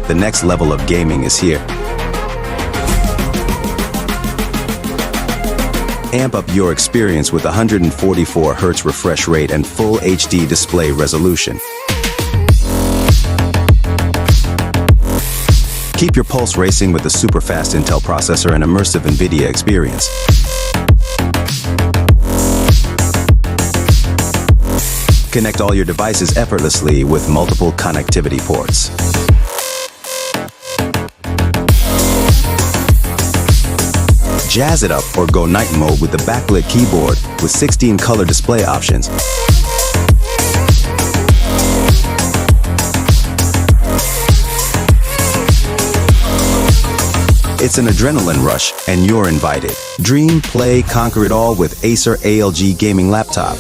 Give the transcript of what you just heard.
The next level of gaming is here. Amp up your experience with 144 Hz refresh rate and full HD display resolution. Keep your pulse racing with the super-fast Intel processor and immersive NVIDIA experience. Connect all your devices effortlessly with multiple connectivity ports. Jazz it up or go night mode with the backlit keyboard with 16 color display options. It's an adrenaline rush, and you're invited. Dream, play, conquer it all with Acer ALG gaming laptop.